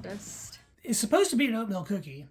softest. It's supposed to be an oatmeal cookie.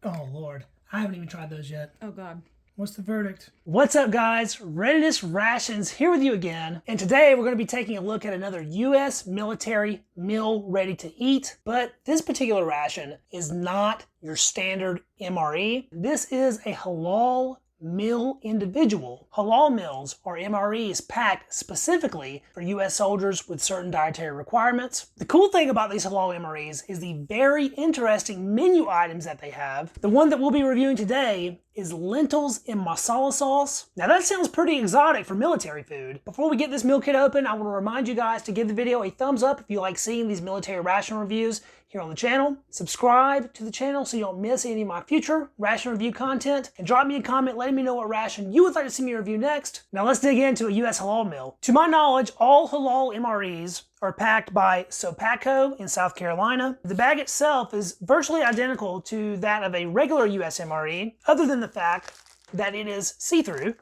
Oh, Lord. I haven't even tried those yet. Oh, God. What's the verdict? What's up, guys? Readiness Rations here with you again. And today we're going to be taking a look at another U.S. military meal ready to eat. But this particular ration is not your standard MRE. This is a halal meal individual. Halal meals, or MREs, packed specifically for U.S. soldiers with certain dietary requirements. The cool thing about these halal MREs is the very interesting menu items that they have. The one that we'll be reviewing today is lentils in masala sauce. Now that sounds pretty exotic for military food. Before we get this meal kit open, I want to remind you guys to give the video a thumbs up if you like seeing these military ration reviews here on the channel. Subscribe to the channel so you don't miss any of my future ration review content. And drop me a comment letting me know what ration you would like to see me review next. Now let's dig into a US halal meal. To my knowledge, all halal MREs are packed by Sopatco in South Carolina. The bag itself is virtually identical to that of a regular US MRE, other than the fact that it is see-through.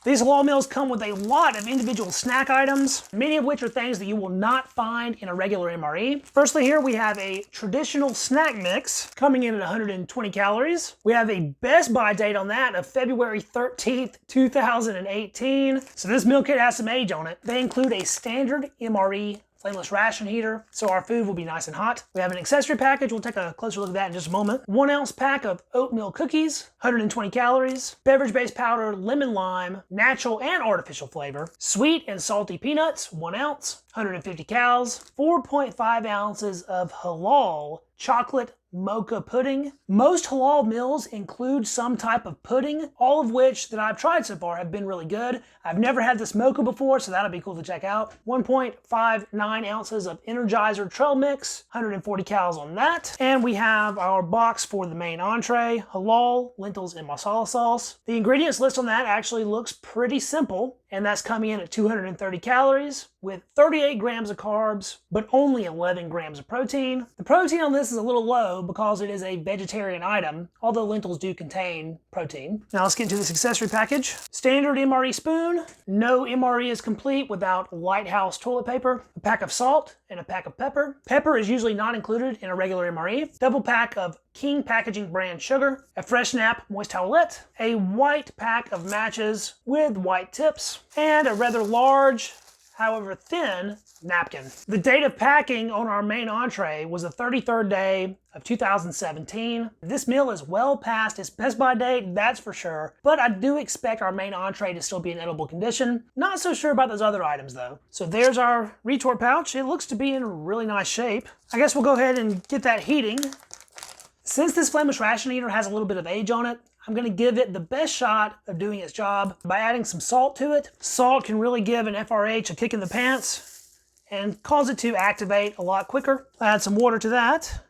These halal meals come with a lot of individual snack items, many of which are things that you will not find in a regular MRE. Firstly, here we have a traditional snack mix coming in at 120 calories. We have a best buy date on that of February 13th, 2018. So this meal kit has some age on it. They include a standard MRE flameless ration heater, so our food will be nice and hot. We have an accessory package. We'll take a closer look at that in just a moment. 1 ounce pack of oatmeal cookies, 120 calories. Beverage-based powder, lemon lime, natural and artificial flavor. Sweet and salty peanuts, 1 ounce, 150 calories. 4.5 ounces of halal chocolate mocha pudding. Most halal meals include some type of pudding, all of which that I've tried so far have been really good. I've never had this mocha before, so that'll be cool to check out. 1.59 ounces of Energizer trail mix, 140 calories on that. And we have our box for the main entree, halal lentils in masala sauce. The ingredients list on that actually looks pretty simple, and that's coming in at 230 calories with 38 grams of carbs, but only 11 grams of protein. The protein on this is a little low because it is a vegetarian item, although lentils do contain protein. Now let's get into this accessory package. Standard MRE spoon. No MRE is complete without Lighthouse toilet paper, a pack of salt, and a pack of pepper. Pepper is usually not included in a regular MRE. Double pack of King Packaging brand sugar, a Fresh Snap moist towelette, a white pack of matches with white tips, and a rather large, however thin, napkin. The date of packing on our main entree was the 33rd day of 2017. This meal is well past its best by date, that's for sure, but I do expect our main entree to still be in edible condition. Not so sure about those other items though. So there's our retort pouch. It looks to be in really nice shape. I guess we'll go ahead and get that heating. Since this flameless ration heater has a little bit of age on it, I'm going to give it the best shot of doing its job by adding some salt to it. Salt can really give an FRH a kick in the pants and cause it to activate a lot quicker. Add some water to that.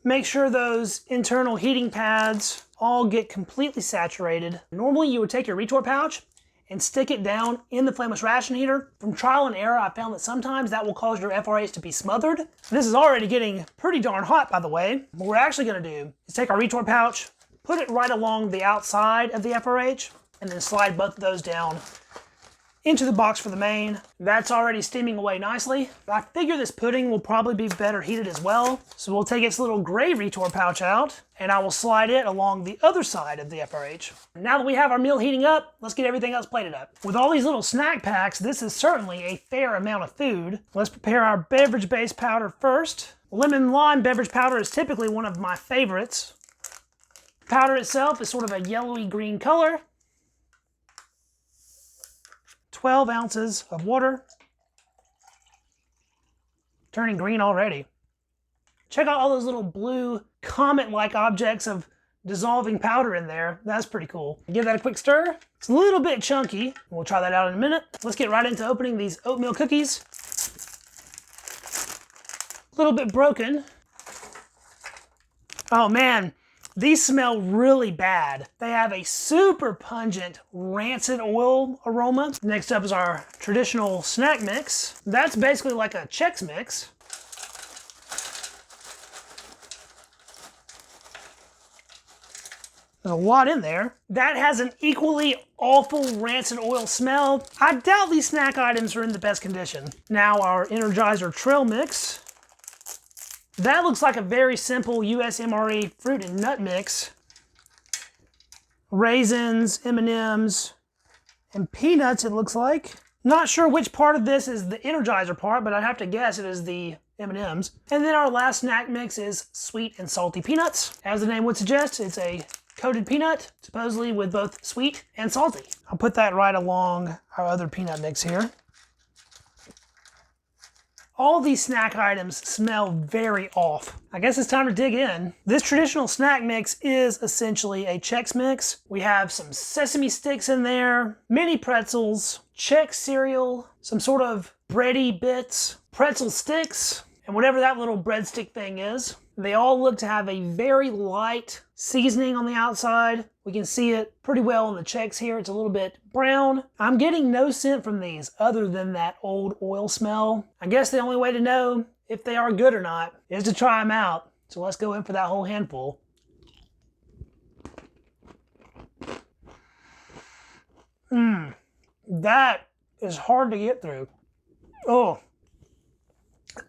Make sure those internal heating pads all get completely saturated. Normally you would take your retort pouch and stick it down in the flameless ration heater. From trial and error, I found that sometimes that will cause your FRH to be smothered. This is already getting pretty darn hot, by the way. What we're actually gonna do is take our retort pouch, put it right along the outside of the FRH, and then slide both of those down into the box for the main. That's already steaming away nicely. I figure this pudding will probably be better heated as well. So we'll take its little gray retort pouch out, and I will slide it along the other side of the FRH. Now that we have our meal heating up, let's get everything else plated up. With all these little snack packs, this is certainly a fair amount of food. Let's prepare our beverage-based powder first. Lemon lime beverage powder is typically one of my favorites. Powder itself is sort of a yellowy green color. 12 ounces of water. Turning green already. Check out all those little blue comet-like objects of dissolving powder in there. That's pretty cool. Give that a quick stir. It's a little bit chunky. We'll try that out in a minute. Let's get right into opening these oatmeal cookies. A little bit broken. Oh man. These smell really bad. They have a super pungent rancid oil aroma. Next up is our traditional snack mix. That's basically like a Chex Mix. There's a lot in there. That has an equally awful rancid oil smell. I doubt these snack items are in the best condition. Now our Energizer trail mix. That looks like a very simple US MRE fruit and nut mix. Raisins, M&Ms, and peanuts, it looks like. Not sure which part of this is the Energizer part, but I'd have to guess it is the M&Ms. And then our last snack mix is sweet and salty peanuts. As the name would suggest, it's a coated peanut, supposedly with both sweet and salty. I'll put that right along our other peanut mix here. All these snack items smell very off. I guess it's time to dig in. This traditional snack mix is essentially a Chex Mix. We have some sesame sticks in there, mini pretzels, Chex cereal, some sort of bready bits, pretzel sticks, and whatever that little breadstick thing is. They all look to have a very light seasoning on the outside. We can see it pretty well on the Chex here. It's a little bit brown. I'm getting no scent from these other than that old oil smell. I guess the only way to know if they are good or not is to try them out. So let's go in for that whole handful. That is hard to get through. Oh,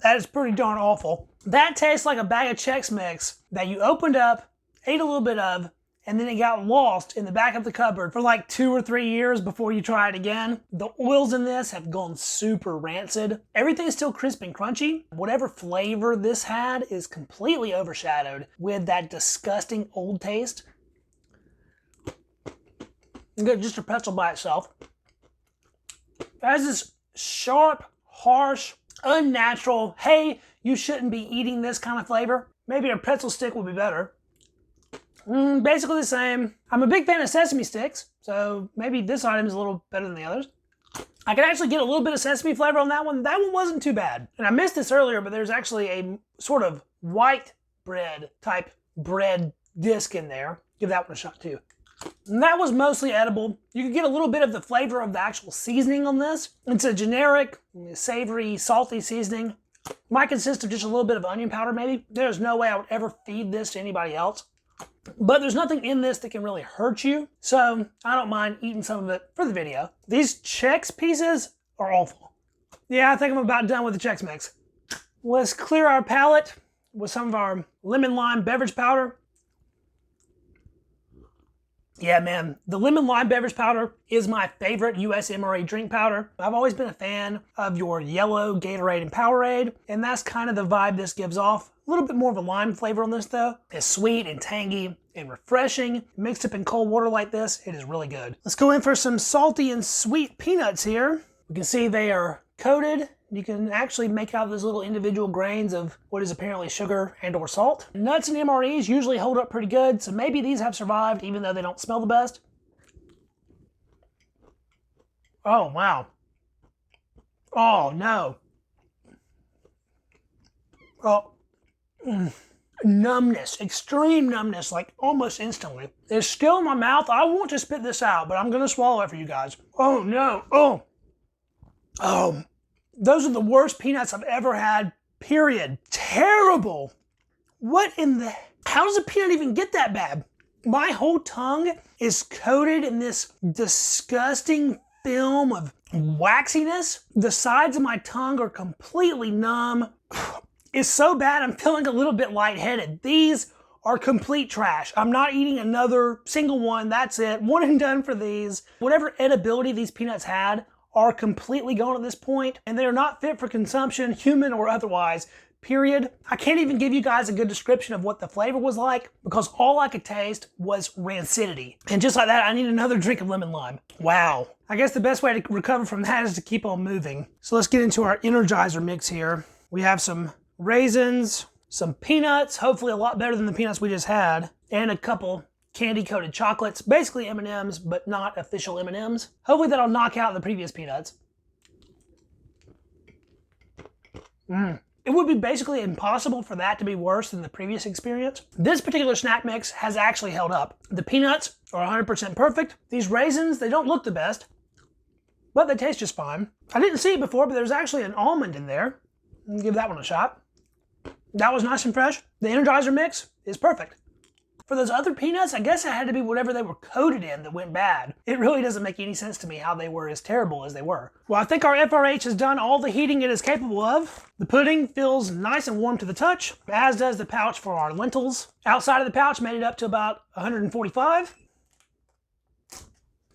that is pretty darn awful. That tastes like a bag of Chex Mix that you opened up, ate a little bit of, and then it got lost in the back of the cupboard for like 2 or 3 years before you try it again. The oils in this have gone super rancid. Everything's still crisp and crunchy. Whatever flavor this had is completely overshadowed with that disgusting old taste. You get just a pretzel by itself. It has this sharp, harsh, unnatural, hey, you shouldn't be eating this kind of flavor. Maybe a pretzel stick would be better. Basically the same. I'm a big fan of sesame sticks, so maybe this item is a little better than the others. I can actually get a little bit of sesame flavor on that one. That one wasn't too bad. And I missed this earlier, but there's actually a sort of white bread type bread disc in there. Give that one a shot too. And that was mostly edible. You can get a little bit of the flavor of the actual seasoning on this. It's a generic, savory, salty seasoning. Might consist of just a little bit of onion powder maybe. There's no way I would ever feed this to anybody else. But there's nothing in this that can really hurt you, so I don't mind eating some of it for the video. These Chex pieces are awful. Yeah, I think I'm about done with the Chex Mix. Let's clear our palate with some of our lemon lime beverage powder. Yeah, man, the lemon lime beverage powder is my favorite US MRE drink powder. I've always been a fan of your yellow Gatorade and Powerade, and that's kind of the vibe this gives off. A little bit more of a lime flavor on this though. It's sweet and tangy and refreshing. Mixed up in cold water like this, it is really good. Let's go in for some salty and sweet peanuts here. We can see they are coated. You can actually make out those little individual grains of what is apparently sugar and or salt. Nuts and MREs usually hold up pretty good, so maybe these have survived even though they don't smell the best. Oh, wow. Oh, no. Oh, numbness, extreme numbness, like almost instantly. It's still in my mouth. I want to spit this out, but I'm gonna swallow it for you guys. Oh, no. Oh. Those are the worst peanuts I've ever had, period. Terrible. What in the... How does a peanut even get that bad? My whole tongue is coated in this disgusting film of waxiness. The sides of my tongue are completely numb. It's so bad I'm feeling a little bit lightheaded. These are complete trash. I'm not eating another single one. That's it. One and done for these. Whatever edibility these peanuts had are completely gone at this point, and they are not fit for consumption, human or otherwise, period. I can't even give you guys a good description of what the flavor was like because all I could taste was rancidity. And just like that, I need another drink of lemon lime. Wow. I guess the best way to recover from that is to keep on moving. So let's get into our Energizer mix here. We have some raisins, some peanuts, hopefully a lot better than the peanuts we just had, and a couple candy-coated chocolates, basically M&Ms, but not official M&Ms. Hopefully that'll knock out the previous peanuts. It would be basically impossible for that to be worse than the previous experience. This particular snack mix has actually held up. The peanuts are 100% perfect. These raisins, they don't look the best, but they taste just fine. I didn't see it before, but there's actually an almond in there. I'll give that one a shot. That was nice and fresh. The Energizer mix is perfect. For those other peanuts, I guess it had to be whatever they were coated in that went bad. It really doesn't make any sense to me how they were as terrible as they were. Well, I think our FRH has done all the heating it is capable of. The pudding feels nice and warm to the touch, as does the pouch for our lentils. Outside of the pouch made it up to about 145.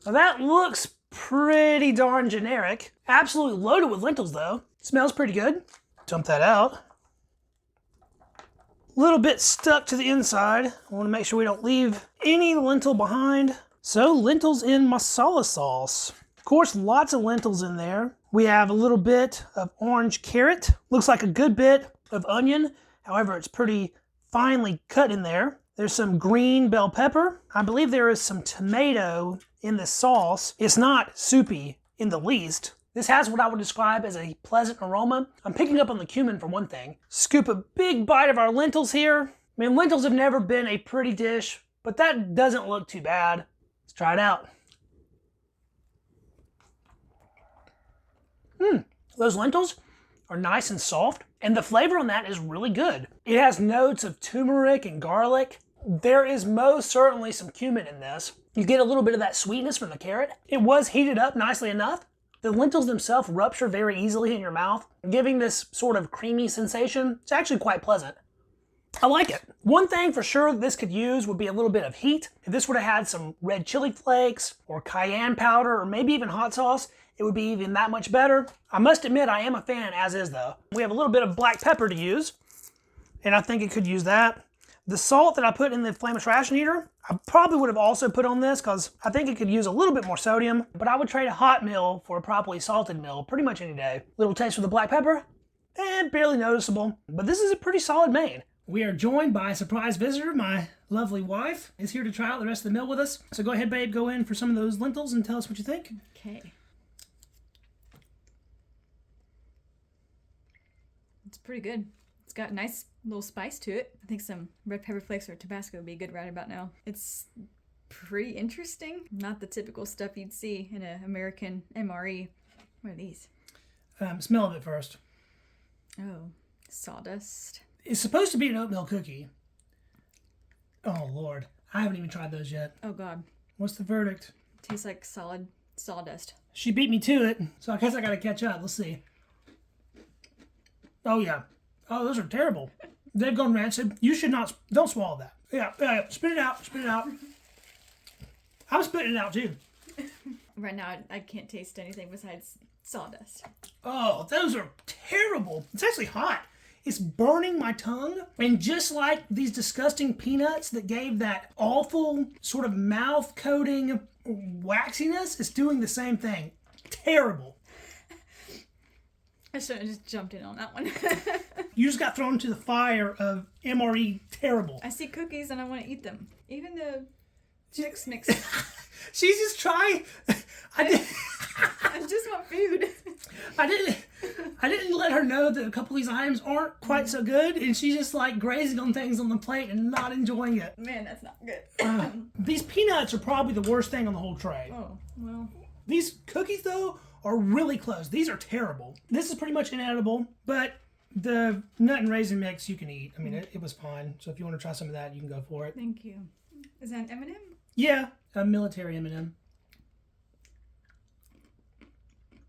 Now that looks pretty darn generic. Absolutely loaded with lentils though. Smells pretty good. Dump that out. A little bit stuck to the inside. I want to make sure we don't leave any lentil behind. So lentils in masala sauce. Of course, lots of lentils in there. We have a little bit of orange carrot. Looks like a good bit of onion. However, it's pretty finely cut in there. There's some green bell pepper. I believe there is some tomato in the sauce. It's not soupy in the least. This has what I would describe as a pleasant aroma. I'm picking up on the cumin for one thing. Scoop a big bite of our lentils here. I mean, lentils have never been a pretty dish, but that doesn't look too bad. Let's try it out. Those lentils are nice and soft, and the flavor on that is really good. It has notes of turmeric and garlic. There is most certainly some cumin in this. You get a little bit of that sweetness from the carrot. It was heated up nicely enough. The lentils themselves rupture very easily in your mouth, giving this sort of creamy sensation. It's actually quite pleasant. I like it. One thing for sure this could use would be a little bit of heat. If this would have had some red chili flakes or cayenne powder or maybe even hot sauce, it would be even that much better. I must admit I am a fan as is though. We have a little bit of black pepper to use, and I think it could use that. The salt that I put in the flameless ration heater, I probably would have also put on this because I think it could use a little bit more sodium, but I would trade a hot meal for a properly salted meal pretty much any day. Little taste of the black pepper, and barely noticeable, but this is a pretty solid main. We are joined by a surprise visitor. My lovely wife is here to try out the rest of the meal with us. So go ahead, babe, go in for some of those lentils and tell us what you think. Okay. It's pretty good. It's got a nice little spice to it. I think some red pepper flakes or Tabasco would be good right about now. It's pretty interesting. Not the typical stuff you'd see in an American MRE. What are these? Smell of it first. Oh, sawdust. It's supposed to be an oatmeal cookie. Oh, Lord. I haven't even tried those yet. Oh, God. What's the verdict? Tastes like solid sawdust. She beat me to it, so I guess I gotta catch up. Let's see. Oh, yeah. Oh, those are terrible. They've gone rancid. You should not, don't swallow that. Yeah, spit it out, spit it out. I'm spitting it out too. Right now, I can't taste anything besides sawdust. Oh, those are terrible. It's actually hot. It's burning my tongue. And just like these disgusting peanuts that gave that awful sort of mouth coating waxiness, it's doing the same thing. Terrible. I should have just jumped in on that one. You just got thrown into the fire of MRE terrible. I see cookies and I want to eat them. Even the Chex Mix. She's just trying. I just want food. I didn't let her know that a couple of these items aren't quite so good, and she's just like grazing on things on the plate and not enjoying it. Man, that's not good. These peanuts are probably the worst thing on the whole tray. Oh, well. These cookies, though, are really close. These are terrible. This is pretty much inedible, but the nut and raisin mix you can eat. I mean, it was fine. So if you want to try some of that, you can go for it. Thank you. Is that an M&M? Yeah, a military M&M.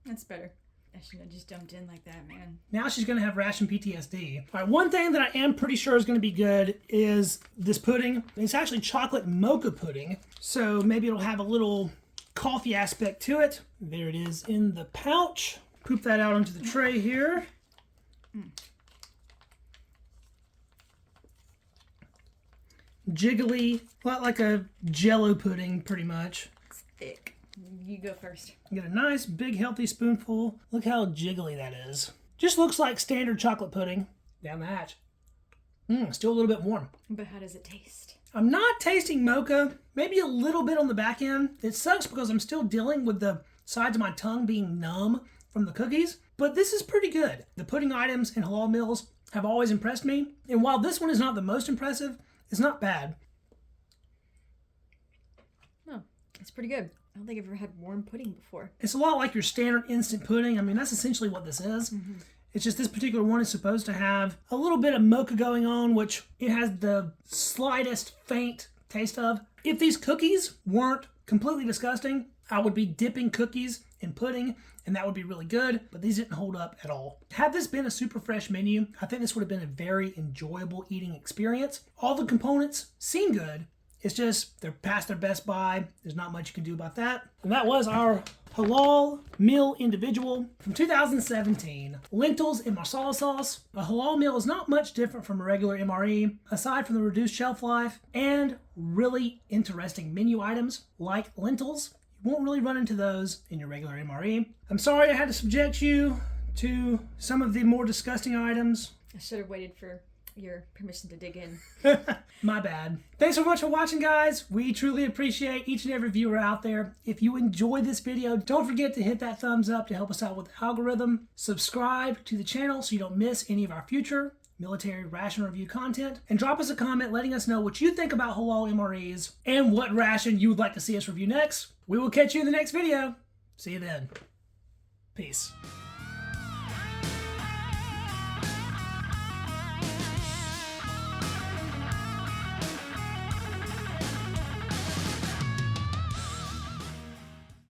That's better. I shouldn't have just jumped in like that, man. Now she's going to have ration PTSD. All right, one thing that I am pretty sure is going to be good is this pudding. It's actually chocolate mocha pudding, so maybe it'll have a little coffee aspect to it. There it is in the pouch. Poop that out onto the tray here. Jiggly, a lot like a Jell-O pudding, pretty much. It's thick. You go first. Get a nice, big, healthy spoonful. Look how jiggly that is. Just looks like standard chocolate pudding. Down the hatch. Still a little bit warm. But how does it taste? I'm not tasting mocha. Maybe a little bit on the back end. It sucks because I'm still dealing with the sides of my tongue being numb from the cookies. But this is pretty good. The pudding items in halal meals have always impressed me. And while this one is not the most impressive, it's not bad. Oh, it's pretty good. I don't think I've ever had warm pudding before. It's a lot like your standard instant pudding. I mean, that's essentially what this is. It's just this particular one is supposed to have a little bit of mocha going on, which it has the slightest faint taste of. If these cookies weren't completely disgusting, I would be dipping cookies in pudding, and that would be really good, but these didn't hold up at all. Had this been a super fresh menu, I think this would have been a very enjoyable eating experience. All the components seem good. It's just they're past their best buy. There's not much you can do about that. And that was our Halal Meal Individual from 2017. Lentils and Masala sauce. A halal meal is not much different from a regular MRE, aside from the reduced shelf life and really interesting menu items like lentils. You won't really run into those in your regular MRE. I'm sorry I had to subject you to some of the more disgusting items. I should have waited for your permission to dig in. My bad. Thanks so much for watching, guys. We truly appreciate each and every viewer out there. If you enjoyed this video, don't forget to hit that thumbs up to help us out with the algorithm. Subscribe to the channel so you don't miss any of our future military ration review content. And drop us a comment letting us know what you think about halal MREs and what ration you would like to see us review next. We will catch you in the next video. See you then. Peace.